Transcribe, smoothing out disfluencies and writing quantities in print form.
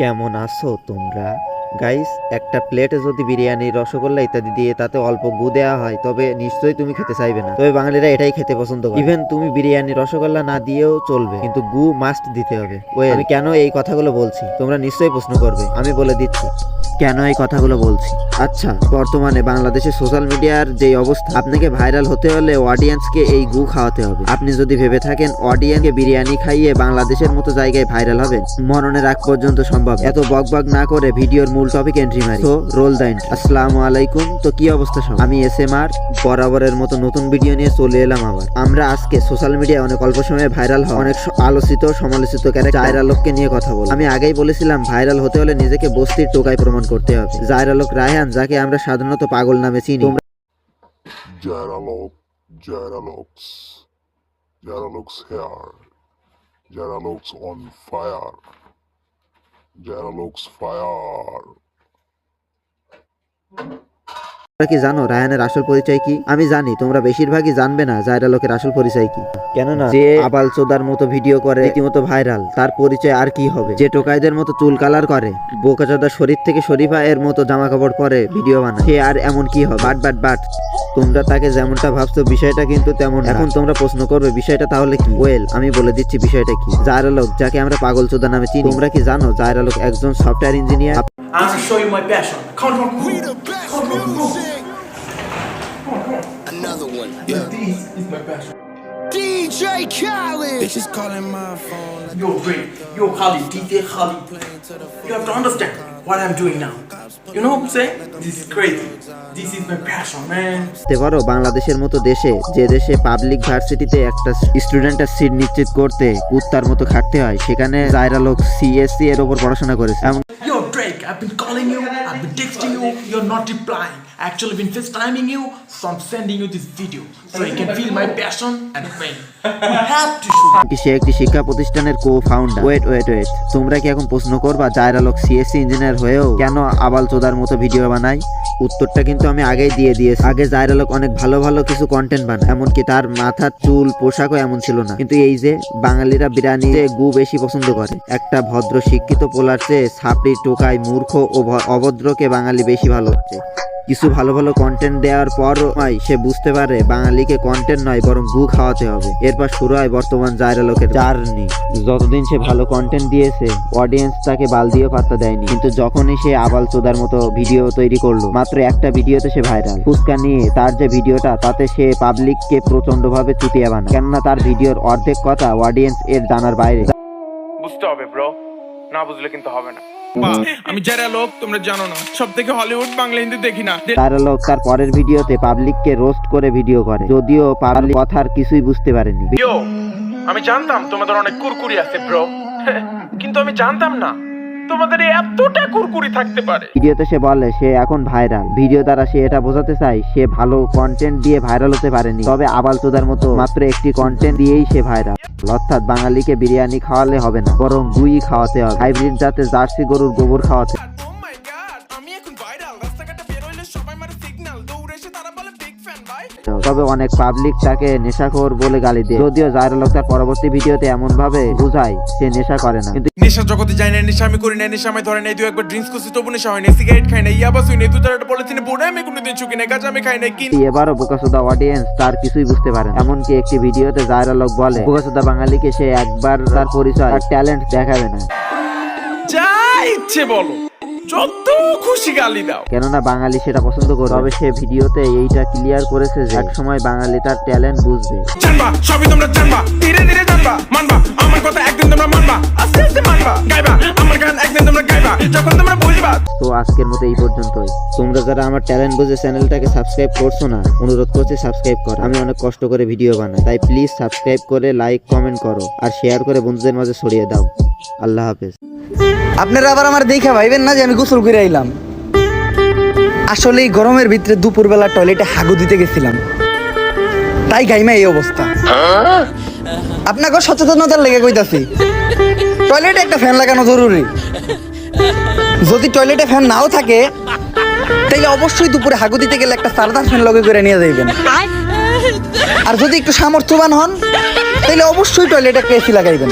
কেমন আছো তোমরা গাইস? একটা প্লেটে যদি বিরিয়ানি, রসগোল্লা ইত্যাদি দিয়ে তাতে অল্প গু দেওয়া হয় তবে নিশ্চয়ই তুমি খেতে চাইবে না। তবে বাঙালিরা এটাই খেতে পছন্দ করে। ইভেন তুমি বিরিয়ানি, রসগোল্লা না দিয়েও চলবে, কিন্তু গু মাস্ট দিতে হবে। আমি কেন এই কথাগুলো বলছি তোমরা নিশ্চয়ই প্রশ্ন করবে, আমি বলে দিচ্ছি কেন এই কথাগুলো বলছি। আচ্ছা, বর্তমানে বাংলাদেশের সোশ্যাল মিডিয়ার যে অবস্থা, আপনাকে ভাইরাল হতে হলে অডিয়েন্সকে এই গু খাওয়াতে হবে। আপনি যদি ভেবে থাকেন অডিয়েন্সকে বিরিয়ানি খাইয়ে বাংলাদেশের মতো জায়গায় ভাইরাল হবেন, মরণের আগ পর্যন্ত সম্ভব। এত বকবক না করে ভিডিওর মূল টপিক এন্ট্রি মারি। তো রোল দ্য ইন্ট্রো। আসসালামু আলাইকুম। তো কি অবস্থা সব? আমি SMR বরাবরের মতো নতুন ভিডিও নিয়ে চলে এলাম আবার। আমরা আজকে সোশ্যাল মিডিয়ায় অনেক অল্প সময়ে ভাইরাল হওয়া, অনেক আলোচিত সমালোচিত ক্যারেক্টার জায়ের আলোককে নিয়ে কথা বলবো। আমি আগেই বলেছিলাম ভাইরাল হতে হলে নিজেকে বস্তির টোকায় প্রমাণ করতে হবে। জায়ের আলোক রায়হান, যাকে আমরা সাধারণত পাগল নামে চিনি। Jair Alok's hair. Jair Alok's on fire. Jair Alok's fire. তোমরা কি জানো রায়হানের আসল পরিচয় কি? আমি জানি তোমরা বেশিরভাগই জানবে না জায়ের আলোকের আসল পরিচয় কি। কেননা যে আবাল চোদার মতো ভিডিও করে রীতিমতো ভাইরাল, তার পরিচয় আর কি হবে? যে টোকাইদের মতো চুল কালার করে, বোকাচোদা শরীর থেকে শরীফা এর মতো জামা কাপড় পরে ভিডিও বানায়, সে আর এমন কি হবে? বাট তোমরা তাকে যেমনটা ভাবছো বিষয়টা কিন্তু তেমন। এখন তোমরা প্রশ্ন করবে বিষয়টা তাহলে কি? ওয়েল, আমি বলে দিচ্ছি বিষয়টা কি। জায়ের আলোক, যাকে আমরা পাগল চোদা নামে চিনি, তোমরা কি জানো জায়ের আলোক একজন software engineer? I'm gonna show you my passion. Come on. Another one. This is my passion. DJ Khaled. They just calling my phone. Yo, great. Yo, Khalid, DJ Khalid. You have to understand what I'm doing now. You know what I'm saying? This is crazy. This is my passion, man. পারো বাংলাদেশের মতো দেশে, যে দেশে public ভার্সিটিতে একটা স্টুডেন্টের seat নিশ্চিত করতে কুত্তার মতো খাটতে হয়, সেখানে জায়ের আলোক CSC এর উপর পড়াশোনা করেছে। Yo, Drake, I've been calling you, I've been texting you, you're not replying. I actually been FaceTiming you, so I'm sending you this video so you can feel my passion and pain. You have to shoot. সে একটি শিক্ষা প্রতিষ্ঠানের co-founder. Wait, তোমরা কি এখন প্রশ্ন করবা জায়ের আলোক CSC engineer হয়েও কেন আবাল চোদার মতো ভিডিও বানায়? উত্তরটা কিন্তু আমি আগেই দিয়ে দিয়েছি। আগে জায়ের আলোক অনেক ভালো কিছু কন্টেন্ট বানায়, এমনকি তার মাথার চুল পোশাকও এমন ছিল না। কিন্তু এই যে বাঙালিরা বিরিয়ানিতে গু বেশি পছন্দ করে, একটা ভদ্র শিক্ষিত পোলার চেয়ে ছাপড়ি, টোকাই, মূর্খ ও অভদ্রকে বাঙালি বেশি ভালোবাসে। কিছু ভালো কন্টেন্ট দেওয়ার পর সে বুঝতে পারে বাঙালিকে কন্টেন্ট নয় বরং গু খাওয়াতে হবে। এরপর শুরু হয় বর্তমান জায়ের আলোকের জার্নি। যতদিন সে ভালো কন্টেন্ট দিয়েছে অডিয়েন্স তাকে বাল দিয়েও পাত্তা দেয়নি, কিন্তু যখনই সে আবাল চোদার মতো ভিডিও তৈরি করলো, মাত্র একটা ভিডিওতে সে ভাইরাল। ফুচকা নিয়ে তার যে ভিডিওটা, তাতে সে পাবলিককে প্রচন্ড ভাবে চুতিয়া বানায়, কেননা তার ভিডিওর অর্ধেক কথা অডিয়েন্স এর জানার বাইরে। বুঝতে হবে ব্রো, না বুঝলে কিন্তু হবে না। আমি জায়ের আলোক, তোমরা জানো না, সব থেকে হলিউড বাংলা হিন্দি দেখি না। জায়ের আলোক তার পরের ভিডিওতে পাবলিককে রোস্ট করে ভিডিও করে, যদিও পাবলিক কথার কিছুই বুঝতে পারেনি। আমি জানতাম তোমাদের অনেক কুরকুরি আছে ব্রো, কিন্তু আমি জানতাম না তোমাদের এতটা কুরকুরি থাকতে পারে। ভিডিওতে সে বলে সে এখন ভাইরাল। ভিডিও দ্বারা সে এটা বোঝাতে চায় সে ভালো কন্টেন্ট দিয়ে ভাইরাল হতে পারেনি, তবে আবাল চোদার মতো মাত্র একটি কন্টেন্ট দিয়েই সে ভাইরাল। অর্থাৎ বাঙালিকে বিরিয়ানি খাওয়ালে হবে না, বরং গুই খাওয়াতে হবে, হাইব্রিড জাতের জার্সি গরুর গোবর খাওয়াতে। তবে অনেক পাবলিক তাকে নেশাখোর বলে গালি দেয়, যদিও জায়ের আলোক তার পরবর্তী ভিডিওতে এমন ভাবে বুঝায় সে নেশা করে না। কিন্তু নেশা জগতে যাই না, নেশা আমি করি না, নেশা আমি ধরে নাই, 2-1 ড্রিঙ্কস করছি তবু নেশা হয় না, সিগারেট খাই না, ইয়াবা শুই না, 2-4টা পলিথিনে বোড়া আমি কোনোদিন চুকি না, গাঁজা আমি খাই না। কিন্তু এবারও বোকাচোদা অডিয়েন্স তার কিছুই বুঝতে পারে না। এমনকি একটি ভিডিওতে জায়ের আলোক বলে বোকাচোদা বাঙালিকে সে একবার তার পরিচয় আর ট্যালেন্ট দেখাবে না, যা ইচ্ছে বলো, যত খুশি গালি দাও, কেননা বাঙালি সেটা পছন্দ করে। তবে সে ভিডিওতে এইটা ক্লিয়ার করেছে যে একসময় বাঙালি তার ট্যালেন্ট বুঝবে। জানবা সবই তোমরা জানবা, ধীরে ধীরে জানবা, মানবা আমার কথা একদিন তোমরা মানবা, আস্তে আস্তে মানবা, গাইবা আমার গান একদিন তোমরা গাইবা যখন তোমরা বুঝবা। তো আজকের মতো এই পর্যন্তই। তোমরা যারা আমার ট্যালেন্ট বুঝে চ্যানেলটাকে সাবস্ক্রাইব করছো না, অনুরোধ করছি সাবস্ক্রাইব করো। আমি অনেক কষ্ট করে ভিডিও বানাই, তাই প্লিজ সাবস্ক্রাইব করে লাইক কমেন্ট করো আর শেয়ার করে বন্ধুদের মাঝে ছড়িয়ে দাও। আল্লাহ হাফেজ। আপনারা আবার আমার দেখা ভাইবেন না যে আমি গোসল করে আইলাম। আসলে এই গরমের ভিতরে দুপুরবেলা টয়লেটে হাগু দিতে গেছিলাম, তাই গাইমা এই অবস্থা। আপনাকে সচেতনতার লেগে কইতাছি, টয়লেটে একটা ফ্যান লাগানো জরুরি। যদি টয়লেটে ফ্যান নাও থাকে তাইলে অবশ্যই দুপুরে হাগু দিতে গেলে একটা সারদার ফ্যান লগে করে নিয়ে যাইবেন। আর যদি একটু সামর্থ্যবান হন তাইলে অবশ্যই টয়লেটে একটা AC লাগাইবেন।